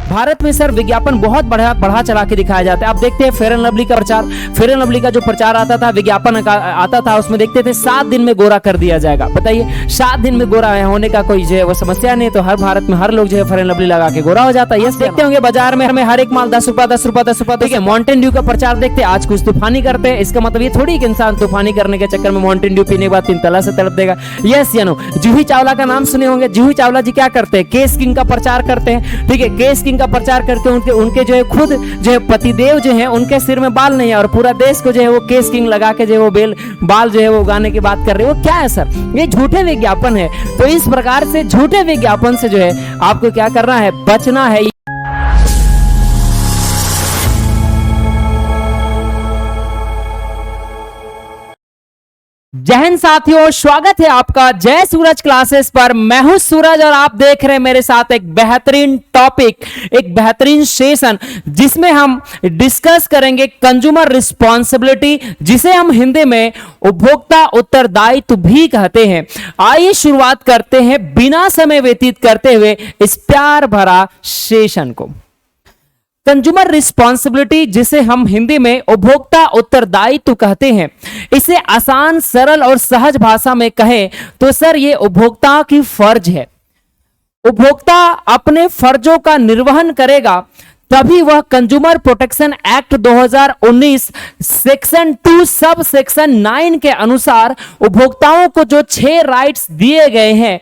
भारत में सर विज्ञापन बहुत बढ़ा चढ़ा के दिखाया जाता है। आप देखते हैं फेयर एंड लवली का प्रचार, फेयर एंड लवली का जो प्रचार आता था, विज्ञापन आता था, उसमें देखते थे 7 दिन में गोरा कर दिया जाएगा। बताइए 7 दिन में गोरा होने का कोई जो है वो समस्या नहीं, तो हर भारत में हर लोग जो है फेयर एंड लवली लगा के गोरा हो जाता है। यस, देखते होंगे बाजार में हमें हर एक माल 10 रुपया 10 रुपया 10 रुपया। देखिए माउंटेन ड्यू का प्रचार देखते हैं, आज कुछ तूफानी करते हैं, इसका मतलब ये थोड़ी कि इंसान तूफानी करने के चक्कर में माउंटेन ड्यू पीने के बाद 3 तला से तड़प देगा। यस या नो। जूही चावला का नाम सुने होंगे। जूही चावला जी क्या करते हैं? केस किंग का प्रचार करते हैं। ठीक है, केस किंग का प्रचार करके उनके जो है खुद जो है पतिदेव जो है उनके सिर में बाल नहीं है और पूरा देश को जो है वो केस किंग लगा के जो है वो बाल जो है वो उगाने की बात कर रहे हैं। वो क्या है सर? ये झूठे विज्ञापन है। तो इस प्रकार से झूठे विज्ञापन से जो है आपको क्या करना है? बचना है। जय हिंद साथियों, स्वागत है आपका जय सूरज क्लासेस पर। मैं हूं सूरज और आप देख रहे हैं मेरे साथ एक बेहतरीन टॉपिक, एक बेहतरीन सेशन जिसमें हम डिस्कस करेंगे कंज्यूमर रिस्पॉन्सिबिलिटी, जिसे हम हिंदी में उपभोक्ता उत्तरदायित्व भी कहते हैं। आइए शुरुआत करते हैं बिना समय व्यतीत करते हुए इस प्यार भरा सेशन को। कंज्यूमर रिस्पॉन्सिबिलिटी, जिसे हम हिंदी में उपभोक्ता उत्तरदायित्व कहते हैं, इसे आसान, सरल और सहज भाषा में कहें तो सर ये उपभोक्ता की फर्ज है। उपभोक्ता अपने फर्जों का निर्वहन करेगा तभी वह consumer protection act 2019 section 2 sub section 9 के अनुसार उपभोक्ताओं को जो 6 राइट्स दिए गए हैं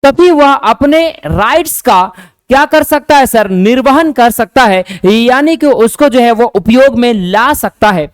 तभी वह अपने राइट्स का क्या कर सकता है सर? निर्वहन कर सकता है, यानी कि उसको जो है वो उपयोग में ला सकता है।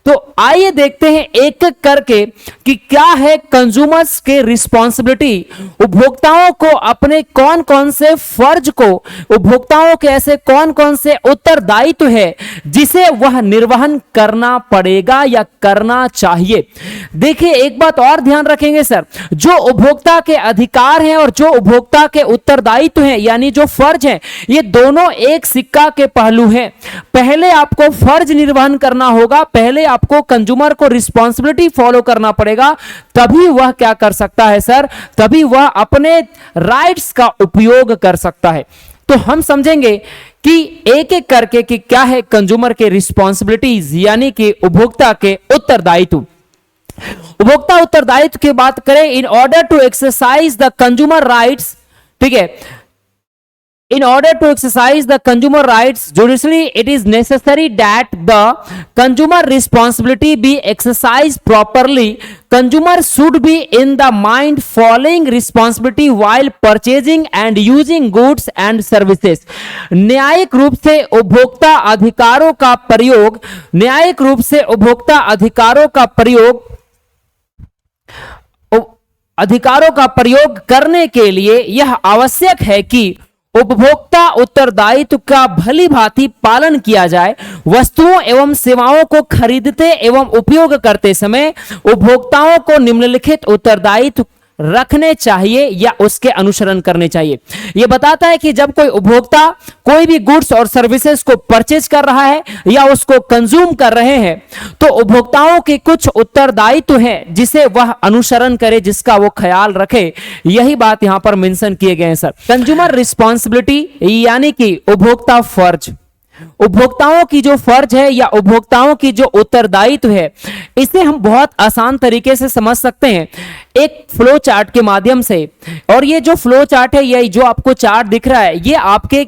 तो आइए देखते हैं एक एक करके कि क्या है कंज्यूमर्स के रिस्पॉन्सिबिलिटी। उपभोक्ताओं को अपने कौन कौन से फर्ज को, उपभोक्ताओं के ऐसे कौन कौन से उत्तरदायित्व है जिसे वह निर्वहन करना पड़ेगा या करना चाहिए। देखिए एक बात और ध्यान रखेंगे सर, जो उपभोक्ता के अधिकार हैं और जो उपभोक्ता के उत्तरदायित्व हैं यानी जो फर्ज है, ये दोनों एक सिक्का के पहलू हैं। पहले आपको फर्ज निर्वहन करना होगा, पहले आपको कंज्यूमर को रिस्पॉन्सिबिलिटी फॉलो करना पड़ेगा, तभी वह क्या कर सकता है सर? तभी वह अपने राइट्स का उपयोग कर सकता है। तो हम समझेंगे कि एक एक करके कि क्या है कंज्यूमर के रिस्पॉन्सिबिलिटीज यानी कि उपभोक्ता के उत्तरदायित्व। उपभोक्ता उत्तरदायित्व की बात करें, in order to exercise the consumer rights, ठीक है, in order to exercise the consumer rights judicially, it is necessary that the consumer responsibility be exercised properly. Consumer should be in the mind following responsibility while purchasing and using goods and services. न्यायिक रूप से उपभोक्ता अधिकारों का प्रयोग, न्यायिक रूप से उपभोक्ता अधिकारों का प्रयोग करने के लिए यह आवश्यक है कि उपभोक्ता उत्तरदायित्व का भली भांति पालन किया जाए। वस्तुओं एवं सेवाओं को खरीदते एवं उपयोग करते समय उपभोक्ताओं को निम्नलिखित उत्तरदायित्व रखने चाहिए या उसके अनुसरण करने चाहिए। यह बताता है कि जब कोई उपभोक्ता कोई भी गुड्स और सर्विसेज को परचेज कर रहा है या उसको कंज्यूम कर रहे हैं तो उपभोक्ताओं के कुछ उत्तरदायित्व हैं जिसे वह अनुसरण करे, जिसका वो ख्याल रखे। यही बात यहां पर मेंशन किए गए हैं सर। कंज्यूमर रिस्पॉन्सिबिलिटी यानी कि उपभोक्ता फर्ज, उपभोक्ताओं की जो फर्ज है या उपभोक्ताओं की जो उत्तरदायित्व है, इसे हम बहुत आसान तरीके से समझ सकते हैं एक फ्लो चार्ट के माध्यम से। और ये जो फ्लो चार्ट है, ये जो आपको चार्ट दिख रहा है, ये आपके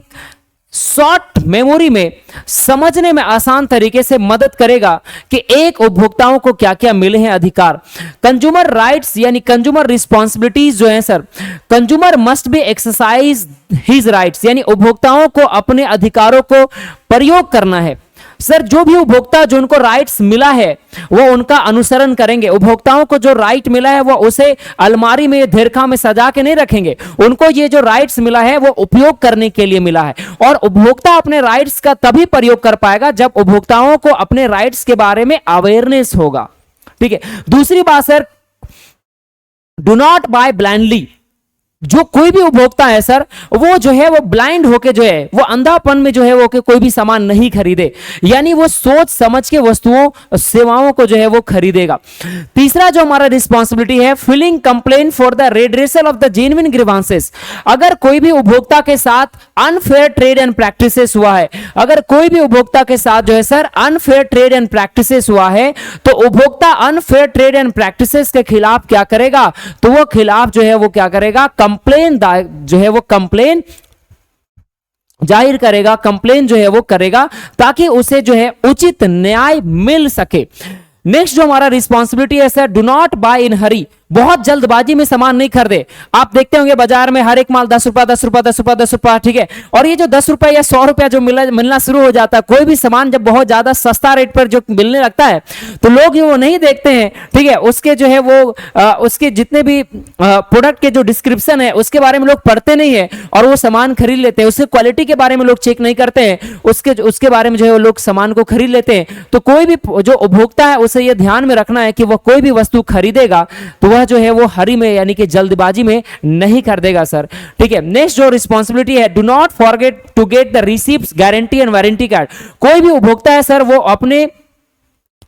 शॉर्ट मेमोरी में समझने में आसान तरीके से मदद करेगा कि एक उपभोक्ताओं को क्या क्या मिले हैं अधिकार। कंज्यूमर राइट्स यानी कंज्यूमर रिस्पॉन्सिबिलिटीज जो है sir, consumer must be exercise his rights, यानी उपभोक्ताओं को अपने अधिकारों को प्रयोग करना है। सर जो भी उपभोक्ता जो उनको राइट्स मिला है वो उनका अनुसरण करेंगे। उपभोक्ताओं को जो राइट मिला है वो उसे अलमारी में धेरखा में सजा के नहीं रखेंगे, उनको ये जो राइट्स मिला है वो उपयोग करने के लिए मिला है। और उपभोक्ता अपने राइट्स का तभी प्रयोग कर पाएगा जब उपभोक्ताओं को अपने राइट्स के बारे में अवेयरनेस होगा। ठीक है, दूसरी बात sir, do not buy blindly, जो कोई भी उपभोक्ता है सर, वो जो है वो ब्लाइंड होके जो है वो अंधापन में जो है वो कोई भी सामान नहीं खरीदे, यानी वो सोच समझ के वस्तुओं सेवाओं को जो है वो खरीदेगा। तीसरा जो हमारा रिस्पॉन्सिबिलिटी है, filling complain for the redressal of the genuine grievances. अगर कोई भी उपभोक्ता के साथ अनफेयर ट्रेड एंड प्रैक्टिसेस हुआ है, अगर कोई भी उपभोक्ता के साथ जो है sir unfair trade and practices हुआ है, तो उपभोक्ता अनफेयर ट्रेड एंड प्रैक्टिसेस के खिलाफ क्या करेगा, तो वो खिलाफ जो है वो क्या करेगा, कंप्लेन जो है वो कंप्लेन जाहिर करेगा, कंप्लेन जो है वो करेगा, ताकि उसे जो है उचित न्याय मिल सके। नेक्स्ट जो हमारा रिस्पॉन्सिबिलिटी है sir, do not buy in हरी। बहुत जल्दबाजी में सामान नहीं खरीदे। आप देखते होंगे बाजार में हर एक माल 10 रुपया 10 रुपया 10 रुपया 10 रुपया, ठीक है, और ये जो 10 रुपया या 100 रुपया जो मिलना शुरू हो जाता है, कोई भी सामान जब बहुत ज्यादा सस्ता रेट पर जो मिलने लगता है, तो लोग वो नहीं देखते हैं, ठीक है, उसके जो है वो उसके जितने भी प्रोडक्ट के जो डिस्क्रिप्शन है उसके बारे में लोग पढ़ते नहीं है और वो सामान खरीद लेते हैं। उसके क्वालिटी के बारे में लोग चेक नहीं करते हैं, उसके बारे में जो है वो लोग सामान को खरीद लेते हैं। तो कोई भी जो उपभोक्ता है उसे ये ध्यान में रखना है कि वह कोई भी वस्तु खरीदेगा तो वह जो है वो हरी में यानी कि जल्दबाजी में नहीं खरीदेगा सर, ठीक है। नेक्स्ट जो रिस्पॉन्सिबिलिटी है, do not forget to get the receipts, guarantee and warranty card. कोई भी उपभोक्ता है सर वो अपने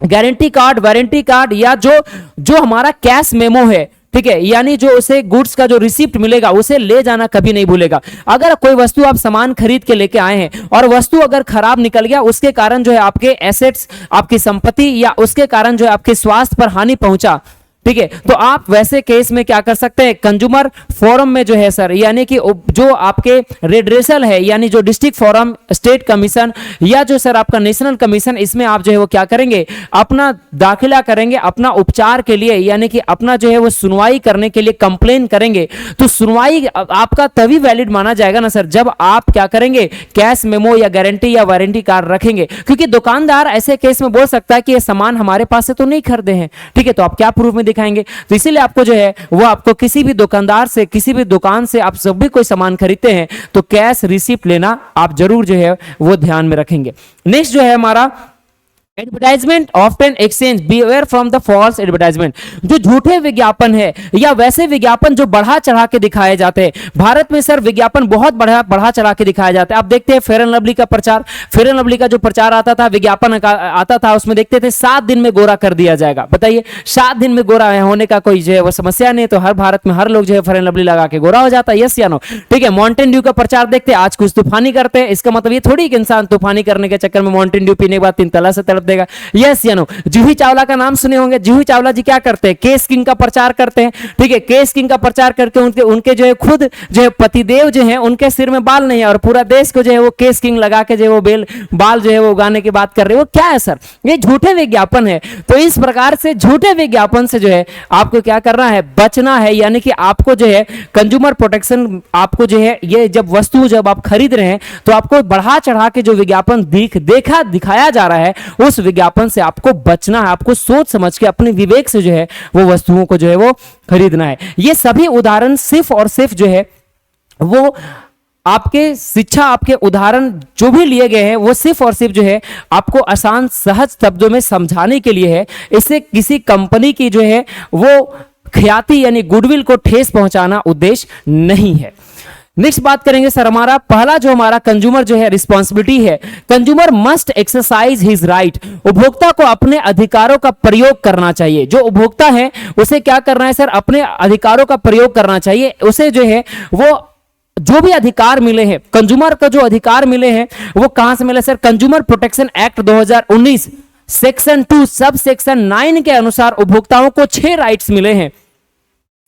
गारंटी कार्ड, वारंटी कार्ड या जो हमारा कैश मेमो है, ठीक है, यानी जो उसे गुड्स का जो रिसिप्ट मिलेगा उसे ले जाना कभी नहीं भूलेगा। अगर कोई वस्तु आप सामान खरीद के लेके आए हैं और वस्तु अगर खराब निकल गया, उसके कारण जो है आपके एसेट्स, आपकी संपत्ति या उसके कारण जो है आपके स्वास्थ्य पर हानि पहुंचा, ठीक है, तो आप वैसे केस में क्या कर सकते हैं, कंज्यूमर फोरम में जो है सर, यानी कि जो आपके रेड्रेसल है, यानी जो डिस्ट्रिक्ट फोरम, स्टेट कमीशन या जो सर आपका नेशनल कमीशन, इसमें आप जो है वो क्या करेंगे, अपना दाखिला करेंगे अपना उपचार के लिए, यानी कि अपना जो है वो सुनवाई करने के लिए कंप्लेन करेंगे। तो सुनवाई आपका तभी वैलिड माना जाएगा ना सर, जब आप क्या करेंगे, कैश मेमो या गारंटी या वारंटी कार्ड रखेंगे। क्योंकि दुकानदार ऐसे केस में बोल सकता है कि ये सामान हमारे पास से तो नहीं खरीदे हैं, ठीक है, तो आप क्या प्रूफ में दिखाएंगे। तो इसीलिए आपको जो है वो आपको किसी भी दुकानदार से, किसी भी दुकान से आप जब भी कोई सामान खरीदते हैं तो कैश रिसिप्ट लेना आप जरूर जो है वो ध्यान में रखेंगे। नेक्स्ट जो है हमारा advertisement often exchange, beware from the false advertisement. जो झूठे विज्ञापन है या वैसे विज्ञापन जो बढ़ा चढ़ा के दिखाए जाते हैं, भारत में सर विज्ञापन बहुत बढ़ा चढ़ा के दिखाया जाता है। आप देखते हैं फेयर एंड लवली का प्रचार, फेयर एंड लवली का जो प्रचार आता था, विज्ञापन आता था, उसमें देखते थे 7 दिन में गोरा कर दिया जाएगा। बताइए 7 दिन में गोरा होने का कोई जो है वो समस्या नहीं, तो हर भारत में हर लोग जो है फेयर एंड लवली लगा के गोरा हो जाता है, यस या नो, ठीक है। माउंटेन ड्यू का प्रचार देखते हैं, आज कुछ तूफानी करते हैं, इसका मतलब ये थोड़ी कि इंसान तूफानी करने के चक्कर में माउंटेन ड्यू पीने के बाद 3 तला से तड़प देगा, यस या नो। जूही चावला का नाम सुने होंगे, जूही चावला जी क्या करते हैं, केस किंग का प्रचार करते हैं, ठीक है, केस किंग का प्रचार करके उनके जो है खुद जो है पतिदेव जो है उनके सिर में बाल नहीं है और पूरा देश को जो है वो केस किंग लगा के जो है वो बाल जो है वो उगाने की बात कर रहे हैं। वो क्या है सर, ये झूठे विज्ञापन है। तो इस प्रकार से झूठे विज्ञापन से जो है आपको क्या करना है, बचना है, यानी कि आपको जो है कंज्यूमर प्रोटेक्शन, आपको जो है ये जब वस्तु जब आप खरीद रहे हैं तो आपको बढ़ा चढ़ा के जो विज्ञापन दिखाया जा रहा है उस विज्ञापन से आपको बचना है। आपको सोच समझ के अपने विवेक से जो है वो वस्तुओं को जो है वो खरीदना है। ये सभी उदाहरण सिर्फ और सिर्फ जो है वो आपके शिक्षा, आपके उदाहरण जो भी लिए गए हैं वो सिर्फ और सिर्फ जो है आपको आसान सहज शब्दों में समझाने के लिए है। इससे किसी कंपनी की जो है वो ख्याति यानी गुडविल को ठेस पहुंचाना उद्देश्य नहीं है। नेक्स्ट बात करेंगे सर, हमारा पहला जो हमारा कंज्यूमर जो है रिस्पॉन्सिबिलिटी है, consumer must exercise his right. उपभोक्ता को अपने अधिकारों का प्रयोग करना चाहिए। जो उपभोक्ता है उसे क्या करना है सर, अपने अधिकारों का प्रयोग करना चाहिए। उसे जो है वो जो भी अधिकार मिले हैं, कंज्यूमर को जो अधिकार मिले हैं वो कहां से मिले sir, consumer protection act 2019 section 2 sub section 9 के अनुसार उपभोक्ताओं को 6 राइट्स मिले हैं,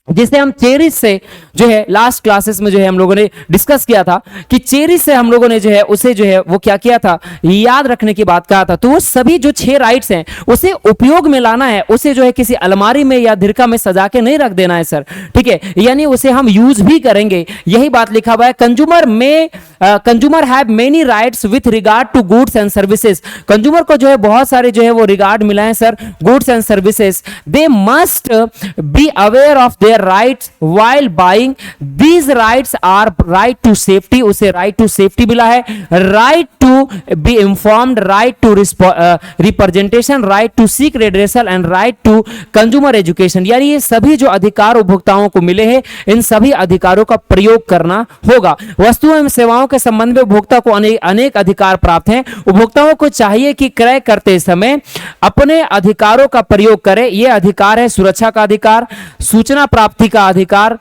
जिसे हम चेरिश से जो है लास्ट क्लासेस में जो है हम लोगों ने डिस्कस किया था कि चेरिश से हम लोगों ने जो है उसे जो है वो क्या किया था, याद रखने की बात कहा था। तो वो सभी जो 6 राइट्स हैं उसे उपयोग में लाना है, उसे जो है किसी अलमारी में या धिरका में सजा के नहीं रख देना है सर, ठीक है, यानी उसे हम यूज भी करेंगे। यही बात लिखा हुआ है, कंज्यूमर में consumer have many rights with regard to goods and services. Consumer को जो है बहुत सारे जो है वो रिगार्ड मिला है sir goods and services. They must be aware of their rights while buying. These rights are right to safety, उसे राइट टू सेफ्टी मिला है, right to be informed, right to representation, right to seek redressal and right to consumer education. यानी ये सभी जो अधिकार उपभोक्ताओं को मिले हैं, इन सभी अधिकारों का प्रयोग करना होगा। वस्तुओं एवं सेवाओं के संबंध में उपभोक्ता को अनेक अधिकार प्राप्त हैं। उपभोक्ताओं को चाहिए कि क्रय करते समय अपने अधिकारों का प्रयोग करें। यह अधिकार है सुरक्षा का अधिकार, सूचना प्राप्ति का अधिकार,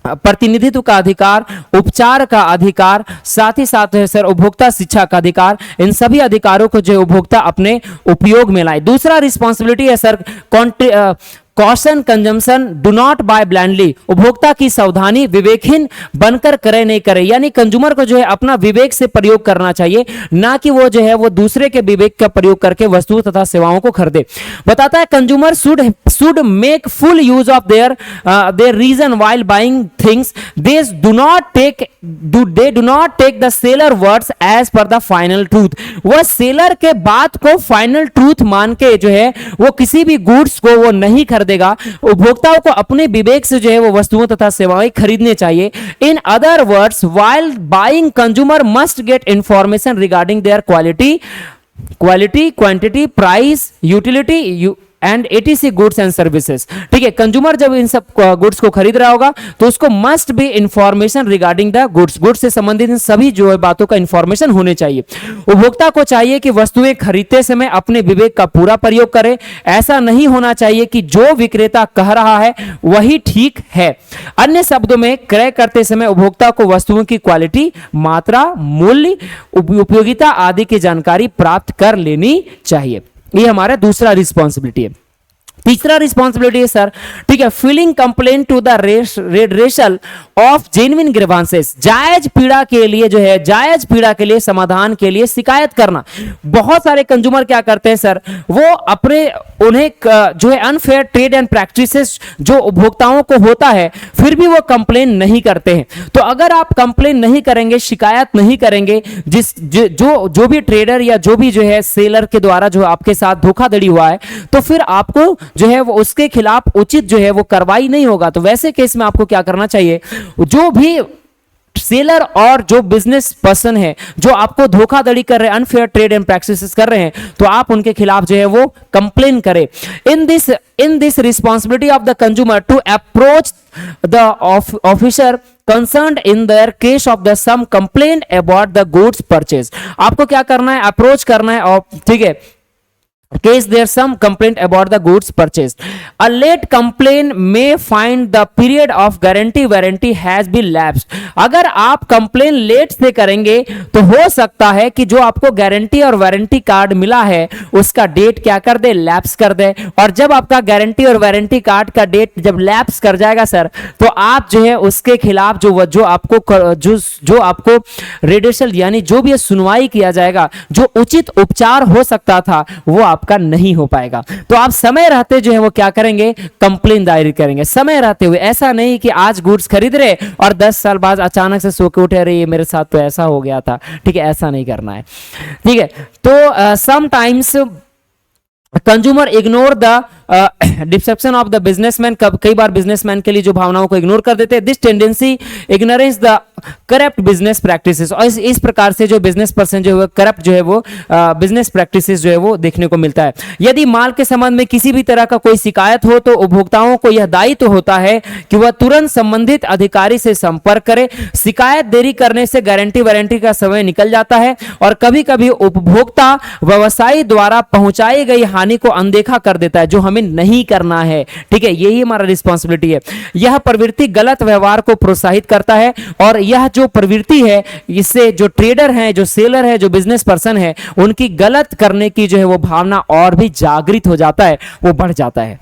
प्रतिनिधित्व का अधिकार, उपचार का अधिकार, साथ ही साथ है सर उपभोक्ता शिक्षा का अधिकार। इन सभी अधिकारों को जो उपभोक्ता अपने उपयोग में लाए। दूसरा रिस्पॉन्सिबिलिटी है sir caution consumption, do not buy blindly. उपभोक्ता की सावधानी, विवेकहीन बनकर क्रय नहीं करे। यानी कंज्यूमर को जो है अपना विवेक से प्रयोग करना चाहिए, ना कि वो जो है वो दूसरे के विवेक का प्रयोग करके वस्तु तथा सेवाओं को खरीदे। बताता है consumer should make full use of their reason while buying things. They do not take the seller words as per the final truth. वह सेलर के बात को फाइनल ट्रूथ मान के जो है वो किसी भी गुड्स को वो नहीं खरीदेगा। उपभोक्ताओं को अपने विवेक से जो है वो वस्तुओं तथा सेवाएं खरीदने चाहिए। In other words while buying consumer must get information regarding their quality, quantity, price, utility and etc goods and services. ठीक है, कंज्यूमर जब इन सब गुड्स को खरीद रहा होगा तो उसको must be information regarding the goods से संबंधित इन सभी जो है बातों का इंफॉर्मेशन होने चाहिए। उपभोक्ता को चाहिए कि वस्तुएं खरीदते समय अपने विवेक का पूरा प्रयोग करे। ऐसा नहीं होना चाहिए कि जो विक्रेता कह रहा है वही ठीक है। अन्य शब्दों में क्रय करते समय उपभोक्ता को वस्तुओं की क्वालिटी, मात्रा, मूल्य, उपयोगिता आदि की जानकारी प्राप्त कर लेनी चाहिए। ये हमारा दूसरा रिस्पॉन्सिबिलिटी है। तीसरा रिस्पॉन्सिबिलिटी है सर, ठीक है, feeling complaint to the redressal of genuine grievances. जायज पीड़ा के लिए जो है, जायज पीड़ा के लिए समाधान के लिए शिकायत करना। बहुत सारे कंज्यूमर क्या करते हैं सर, वो अपने उन्हें जो है अनफेयर ट्रेड एंड प्रैक्टिसेस जो उपभोक्ताओं को होता है फिर भी वो कंप्लेन नहीं करते हैं। तो अगर आप कंप्लेन नहीं करेंगे, शिकायत नहीं करेंगे, जो भी ट्रेडर या जो भी जो है सेलर के द्वारा जो आपके साथ धोखाधड़ी हुआ है, तो फिर आपको जो है वो उसके खिलाफ उचित जो है वो कार्रवाई नहीं होगा। तो वैसे केस में आपको क्या करना चाहिए, जो भी सेलर और जो बिजनेस पर्सन है जो आपको धोखाधड़ी कर रहे हैं, अनफेयर ट्रेड एंड प्रैक्टिसेस कर रहे हैं, तो आप उनके खिलाफ जो है वो कंप्लेन करें। In this responsibility of the consumer to approach the officer concerned in their case of the some complaint about the goods purchase। आपको क्या करना है, अप्रोच करना है, और ठीक है, case there some complaint about the goods purchased। A late complaint may find the period of guarantee warranty has been lapsed। अगर आप कंप्लेन लेट से करेंगे तो हो सकता है कि जो आपको गारंटी और वारंटी कार्ड मिला है उसका डेट क्या कर दे, लैप्स कर दे। और जब आपका गारंटी और वारंटी कार्ड का डेट जब लैप्स कर जाएगा सर, तो आप जो है उसके खिलाफ जो आपको रेडियल यानी जो भी सुनवाई किया जाएगा, जो उचित उपचार हो सकता था, वो आपका नहीं हो पाएगा। तो आप समय रहते जो है वो क्या करेंगे, कंप्लेन दायर करेंगे समय रहते हुए। ऐसा नहीं कि आज गुड्स खरीद रहे और 10 साल बाद अचानक से सो के उठे, रहे मेरे साथ तो ऐसा हो गया था। ठीक है, ऐसा नहीं करना है। ठीक है, तो sometimes consumer ignore the deception of the businessman. कई बार बिजनेसमैन के लिए जो भावनाओं को इग्नोर कर देते हैं। This tendency ignorance the corrupt business practices. और इस प्रकार से जो बिजनेस पर्सन जो है करप्ट जो है वो बिजनेस प्रैक्टिसेस जो है वो देखने को मिलता है। यदि माल के संबंध में किसी भी तरह का कोई शिकायत हो तो उपभोक्ताओं को यह दायित्व होता है कि वह तुरंत संबंधित अधिकारी से संपर्क करे। शिकायत देरी करने से गारंटी वारंटी का समय निकल जाता है और कभी कभी उपभोक्ता व्यवसायी द्वारा पहुंचाई गई हानि को अनदेखा कर देता है, जो हमें नहीं करना है। ठीक है, यही हमारा रिस्पॉन्सिबिलिटी है। यह प्रवृत्ति गलत व्यवहार को प्रोत्साहित करता है और यह जो प्रवृत्ति है इससे जो ट्रेडर हैं, जो सेलर है, जो बिजनेस पर्सन है, उनकी गलत करने की जो है वो भावना और भी जागृत हो जाता है, वो बढ़ जाता है।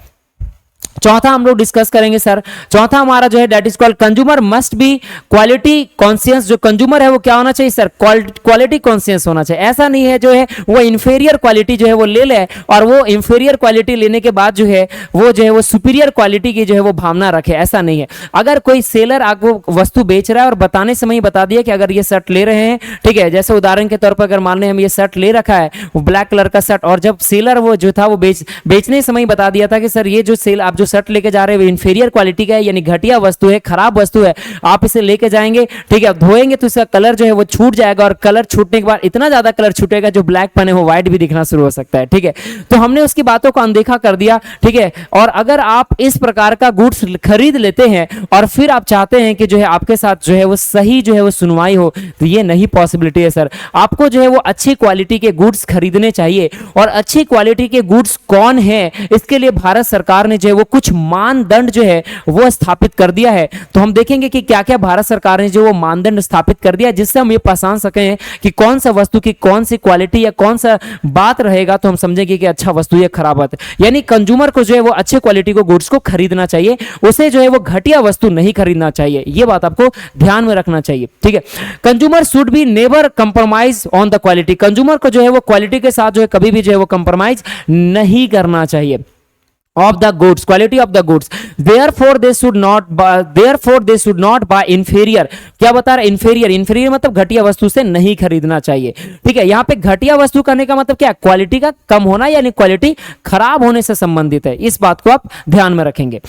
चौथा हम लोग डिस्कस करेंगे सर, चौथा हमारा जो है that is called consumer must be quality conscious. जो कंज्यूमर है वो क्या होना चाहिए सर, क्वालिटी कॉन्शियस होना चाहिए। ऐसा नहीं है जो है वो इंफीरियर क्वालिटी जो है वो ले ले और वो इंफीरियर क्वालिटी लेने के बाद जो है वो सुपीरियर क्वालिटी की जो है वो भावना रखे, ऐसा नहीं है। अगर कोई सेलर आपको वस्तु बेच रहा है और बताने समय ही बता दिया कि अगर ये शर्ट ले रहे हैं, ठीक है, जैसे उदाहरण के तौर पर अगर मान लें हम ये शर्ट ले रखा है, वो ब्लैक कलर का शर्ट, और जब सेलर वो जो था वो बेचने समय ही बता दिया था कि सर ये जो सेल आप जो शर्ट लेके जा रहे हैं वो इंफीरियर क्वालिटी का है, यानी घटिया वस्तु है, खराब वस्तु है, आप इसे लेके जाएंगे, ठीक है, धोएंगे तो इसका कलर जो है वो छूट जाएगा, और कलर छूटने के बाद इतना ज्यादा कलर छूटेगा जो ब्लैक पहने हो व्हाइट भी दिखना शुरू हो सकता है, ठीक है। तो हमने उसकी बातों को अनदेखा कर दिया, ठीक है। और अगर आप इस प्रकार का गुड्स खरीद लेते हैं और फिर आप चाहते हैं कि जो है आपके साथ जो है वो सही जो है वो सुनवाई हो, तो ये नहीं पॉसिबिलिटी है सर। आपको जो है वो अच्छी क्वालिटी के गुड्स खरीदने चाहिए, और अच्छी क्वालिटी के गुड्स कौन है इसके लिए भारत सरकार ने जो है वो कुछ मानदंड जो है वो स्थापित कर दिया है। तो हम देखेंगे कि क्या क्या भारत सरकार ने जो वो मानदंड स्थापित कर दिया जिससे हम ये पहचान सकें कि कौन सा वस्तु की कौन सी क्वालिटी या कौन सा बात रहेगा, तो हम समझेंगे कि अच्छा वस्तु है खराब बात है। यानी कंज्यूमर को जो है वो अच्छे क्वालिटी को गुड्स को खरीदना चाहिए, उसे जो है वो घटिया वस्तु नहीं खरीदना चाहिए, ये बात आपको ध्यान में रखना चाहिए, ठीक है। Consumer should be never compromise on the quality. Consumer को जो है वो क्वालिटी के साथ जो है कभी भी जो है वो कंप्रोमाइज नहीं करना चाहिए of the goods, quality of the goods, therefore they should not buy inferior। क्या बता रहा है inferior? inferior मतलब घटिया वस्तु से नहीं खरीदना चाहिए, ठीक है। यहाँ पे घटिया वस्तु करने का मतलब क्या, क्वालिटी का कम होना, यानी क्वालिटी खराब होने से संबंधित है, इस बात को आप ध्यान में रखेंगे।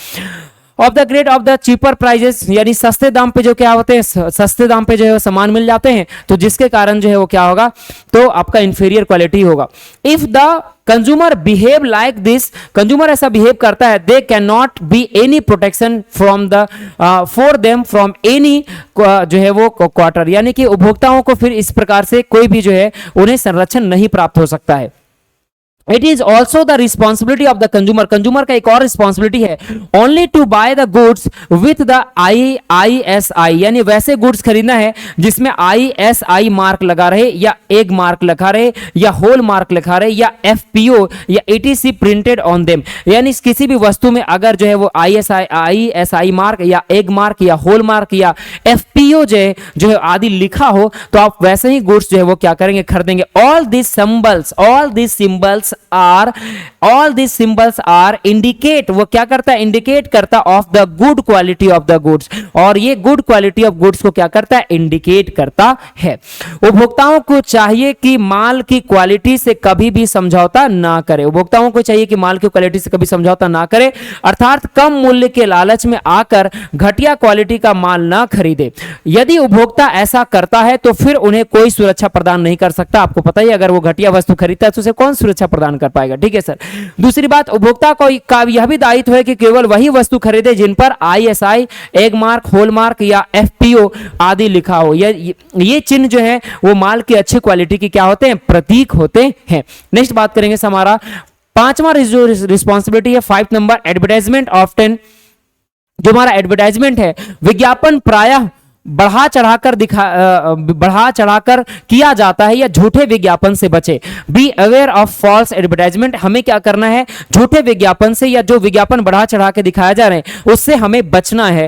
Of the grade of the cheaper prices, यानी सस्ते दाम पे जो क्या होते हैं, सस्ते दाम पे जो है सामान मिल जाते हैं, तो जिसके कारण जो है वो क्या होगा, तो आपका इंफीरियर क्वालिटी होगा। If the consumer behave like this, consumer ऐसा बिहेव करता है, they can not be any protection from the for them from any जो है वो क्वार्टर, यानी कि उपभोक्ताओं को फिर इस प्रकार से कोई भी जो है उन्हें संरक्षण नहीं प्राप्त हो सकता है। It is also the responsibility of the consumer, consumer का एक और रिस्पॉन्सिबिलिटी है, only to buy the goods with the ISI, यानी वैसे गुड्स खरीदना है जिसमें ISI मार्क लगा रहे, या एग मार्क लगा रहे, या होल मार्क लिखा रहे, या FPO या ETC प्रिंटेड ऑन देम। यानी किसी भी वस्तु में अगर जो है वो ISI मार्क या एग मार्क या होल मार्क या FPO जो है आदि लिखा हो, तो आप वैसे ही गुड्स जो है वो क्या करेंगे, खरीदेंगे। All this symbols are indicate, वो क्या करता है, इंडिकेट करता of the good quality of the goods, और ये गुड क्वालिटी ऑफ गुड्स को क्या करता है, इंडिकेट करता है। उपभोक्ताओं को चाहिए कि माल की क्वालिटी से कभी भी समझौता ना करे, उपभोक्ताओं को चाहिए कि माल की क्वालिटी से कभी समझौता ना करे, अर्थात कम मूल्य के लालच में आकर घटिया क्वालिटी का माल ना खरीदे। यदि उपभोक्ता ऐसा करता है तो फिर उन्हें कोई सुरक्षा प्रदान नहीं कर सकता। आपको पता ही, अगर वो घटिया वस्तु खरीदता है तो उसे कौन सुरक्षा प्रदान कर पाएगा, ठीक है सर। दूसरी बात, उपभोक्ता को यह भी दायित्व है कि केवल वही वस्तु खरीदे जिन पर ISI, Agmark, hallmark या FPO आदि लिखा हो। ये चिन्ह जो है वो माल की अच्छी क्वालिटी की क्या होते हैं, प्रतीक होते हैं। नेक्स्ट बात करेंगे हमारा पांचवा जो रिस्पॉन्सिबिलिटी है, 5 नंबर, एडवर्टाइजमेंट ऑफ 10। जो हमारा एडवर्टाइजमेंट है, विज्ञापन प्रायः बढ़ा चढ़ाकर किया जाता है, या झूठे विज्ञापन से बचे। Be aware of false advertisement, हमें क्या करना है, झूठे विज्ञापन से या जो विज्ञापन बढ़ा चढ़ा के दिखाया जा रहे हैं उससे हमें बचना है,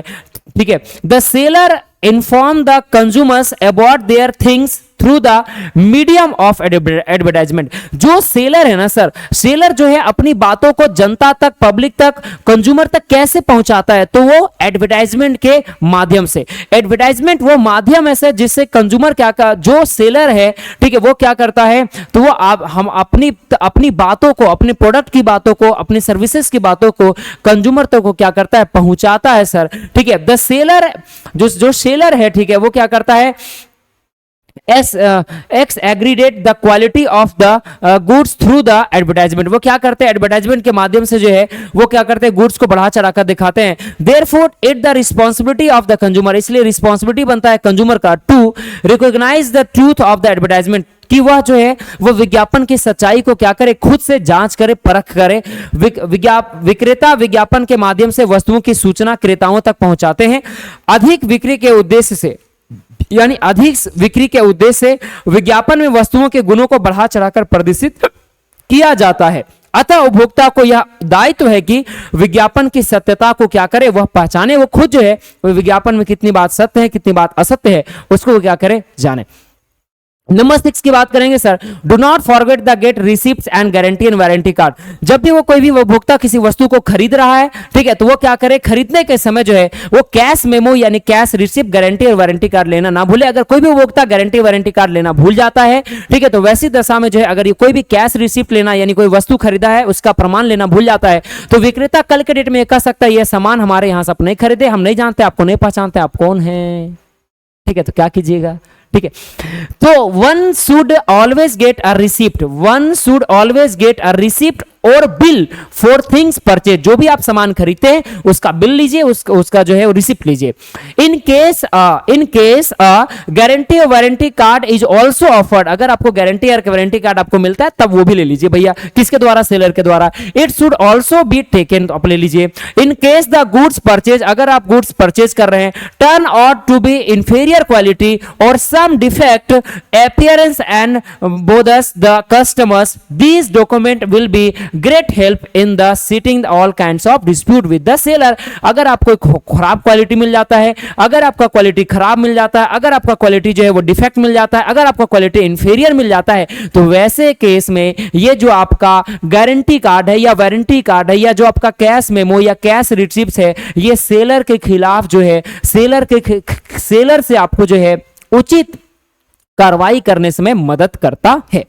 ठीक है। The seller inform the consumers about their things through the medium of advertisement. जो सेलर है ना सर, सेलर जो है अपनी बातों को जनता तक, पब्लिक तक, कंज्यूमर तक कैसे पहुंचाता है, तो वो एडवर्टाइजमेंट के माध्यम से। एडवर्टाइजमेंट वो माध्यम है सर जिससे कंज्यूमर क्या का, जो सेलर है, ठीक है, वो क्या करता है, तो वो हम अपनी बातों को, अपने प्रोडक्ट की बातों को, अपनी सर्विसेज की बातों को कंज्यूमर तक को क्या करता है, पहुंचाता है सर, ठीक है। द सेलर, जो सेलर है, ठीक है, वो क्या करता है, exaggerate the quality of the goods through the advertisement. वो क्या करते हैं, एडवर्टाइजमेंट के माध्यम से जो है वो क्या करते हैं, गुड्स को बढ़ा चढ़ाकर दिखाते हैं। Therefore it the responsibility of the consumer, इसलिए रिस्पॉन्सिबिलिटी बनता है कंज्यूमर का to recognise the truth of the advertisement, कि वह जो है वो विज्ञापन की सच्चाई को क्या करे, खुद से जांच करे, परख करे। विक्रेता विज्ञापन के माध्यम से वस्तुओं की सूचना क्रेताओं तक पहुंचाते हैं। अधिक बिक्री के उद्देश्य से, यानी अधिक बिक्री के उद्देश्य से विज्ञापन में वस्तुओं के गुणों को बढ़ा चढ़ाकर प्रदर्शित किया जाता है। अतः उपभोक्ता को यह दायित्व है कि विज्ञापन की सत्यता को क्या करे, वह पहचाने, वो खुद जो है वो विज्ञापन में कितनी बात सत्य है कितनी बात असत्य है उसको वो क्या करे, जाने। नंबर 6 की बात करेंगे sir, do not forget the get receipt and guarantee and warranty card. जब भी वो कोई भी उपभोक्ता किसी वस्तु को खरीद रहा है, ठीक है, तो वो क्या करे, खरीदने के समय जो है वो कैश मेमो यानी कैश रिसिप्ट, गारंटी और वारंटी कार्ड लेना ना भूले। अगर कोई भी उपभोक्ता गारंटी वारंटी कार्ड लेना भूल जाता है, ठीक है, तो वैसी दशा में जो है अगर ये कोई भी कैश रिसिप्ट लेना यानी कोई वस्तु खरीदा है उसका प्रमाण लेना भूल जाता है, तो विक्रेता कल के डेट में कह सकता है यह सामान हमारे यहां से आप नहीं खरीदे, हम नहीं जानते, आपको नहीं पहचानते, आप कौन है, ठीक है, तो क्या कीजिएगा, ठीक है। तो one should always get a receipt, one should always get a receipt और बिल फॉर थिंग्स परचेज। जो भी आप सामान खरीदते हैं उसका बिल लीजिए, उसका जो है वो रिसिप्ट लीजिए। इन केस गारंटी और warranty card is also offered, अगर आपको गारंटी और वारंटी कार्ड आपको मिलता है तब वो भी ले लीजिए भैया, किसके द्वारा, सेलर के द्वारा। It should also be taken, तो आप ले लीजिए। In case the goods purchase, अगर आप गुड्स परचेज कर रहे हैं, turn out to be inferior quality और some defect appearance and bothers the customers, these document will be great help in the settling all kinds of dispute with the seller. अगर आपको खराब quality मिल जाता है, अगर आपका क्वालिटी खराब मिल जाता है, अगर आपका क्वालिटी जो है वो डिफेक्ट मिल जाता है, अगर आपका क्वालिटी इंफीरियर मिल जाता है, तो वैसे केस में ये जो आपका गारंटी कार्ड है या वारंटी कार्ड है या जो आपका कैश मेमो या कैश रिसिप्ट है, ये सेलर के खिलाफ जो है सेलर से आपको जो है उचित कार्रवाई करने में मदद करता है।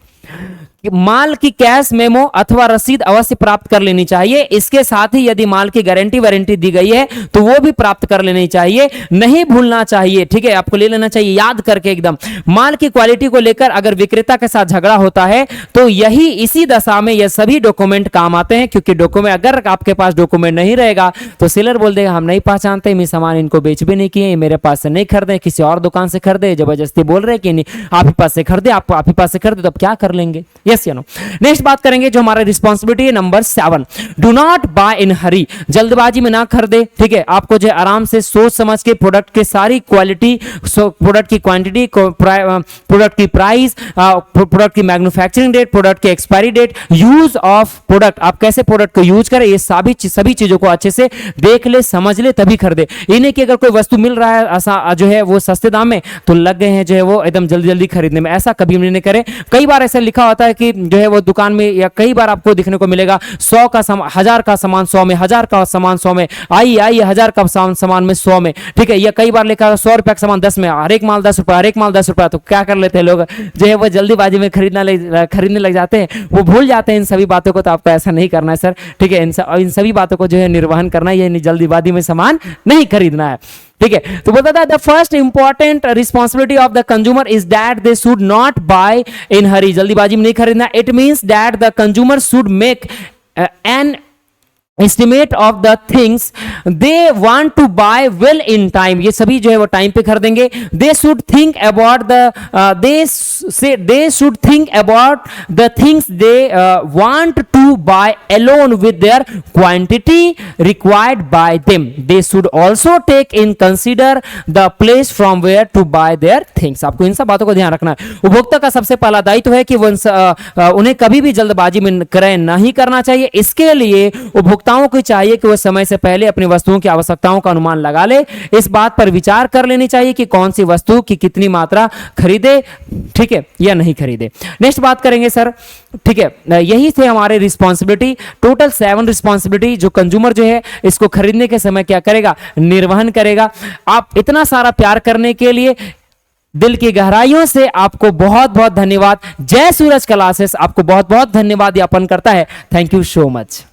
माल की कैश मेमो अथवा रसीद अवश्य प्राप्त कर लेनी चाहिए। इसके साथ ही यदि माल की गारंटी वारंटी दी गई है तो वो भी प्राप्त कर लेनी चाहिए, नहीं भूलना चाहिए, ठीक है, आपको ले लेना चाहिए याद करके एकदम। माल की क्वालिटी को लेकर अगर विक्रेता के साथ झगड़ा होता है तो यही इसी दशा में ये सभी डॉक्यूमेंट काम आते हैं, क्योंकि डॉक्यूमेंट अगर आपके पास डॉक्यूमेंट नहीं रहेगा तो सेलर बोल देगा हम नहीं पहचानते, मैं सामान इनको बेच भी नहीं किए, मेरे पास से नहीं खरीदे, किसी और दुकान से खरीदे, जबरदस्ती बोल रहे कि नहीं आप ही पास से खरीदे, आप ही पास से खरीदे, तो अब क्या कर लेंगे, यस या नो। नेक्स्ट बात करेंगे जो हमारा रिस्पांसिबिलिटी है number 7, do not buy in हरी, जल्दबाजी में ना खरीदे, ठीक है, आपको जो आराम से सोच समझ के प्रोडक्ट के सारी क्वालिटी, प्रोडक्ट की क्वांटिटी, प्रोडक्ट की प्राइस, प्रोडक्ट की मैन्युफैक्चरिंग डेट, प्रोडक्ट की expiry date, use of product, आप कैसे प्रोडक्ट को यूज करें, ये सभी चीजों को अच्छे से देख ले समझ ले तभी खरीदे। इन्हें कि अगर कोई वस्तु मिल रहा है जो है वो सस्ते दाम में तो लग गए हैं जो है वो एकदम जल्दी जल्दी खरीदने में, ऐसा कभी नहीं करें। कई बार ऐसा लिखा होता है कि जो है वो दुकान में, या कई बार आपको दिखने को मिलेगा 100 का सामान 1000 का सामान 100 में, 1000 का सामान 100 में, आइए 1000 का सामान में 100 में, ठीक है, या कई बार लिखा है 100 रुपए का सामान 10 में, हर एक माल 10 रुपए, हर एक माल 10 रुपए। तो क्या कर लेते हैं लोग जो है वो जल्दीबाजी में खरीदने लग जाते हैं, वो भूल जाते हैं इन सभी बातों को। तो आपको ऐसा नहीं करना है सर, ठीक है, इन सभी बातों को जो है निर्वहन करना है, ये जल्दीबाजी में सामान नहीं खरीदना है, ठीक है। तो बोलता था the first important responsibility of the consumer is that they should not buy in hurry, जल्दीबाजी में नहीं खरीदना। It means that the consumer should make an estimate of the things they want to buy well in time, ये सभी जो है वो time पे खरीदेंगे। they should think about the things they want to buy alone with their quantity required by them. They should also take in consider the place from where to buy their things. आपको इन सब बातों को ध्यान रखना है। उपभोक्ता का सबसे पहला दायित्व है कि वो उन्हें कभी भी जल्दबाजी में क्रय नहीं करना चाहिए। इसके लिए उपभोक्ताओं को चाहिए कि वो समय से पहले अपनी वस्तुओं की आवश्यकताओं का अनुमान लगा ले, इस बात पर विचार कर लेनी चाहिए कि कौन सी वस्तु की कितनी मात्रा खरीदे, ठीक है, या नहीं खरीदे। नेक्स्ट बात करेंगे सर, ठीक है, यही थे हमारे रिस्पॉन्सिबिलिटी, टोटल 7 रिस्पॉन्सिबिलिटी जो कंज्यूमर जो है इसको खरीदने के समय क्या करेगा, निर्वहन करेगा। आप इतना सारा प्यार करने के लिए दिल की गहराइयों से आपको बहुत बहुत धन्यवाद। जय सूरज क्लासेस आपको बहुत बहुत धन्यवाद ज्ञापन करता है। Thank you so much.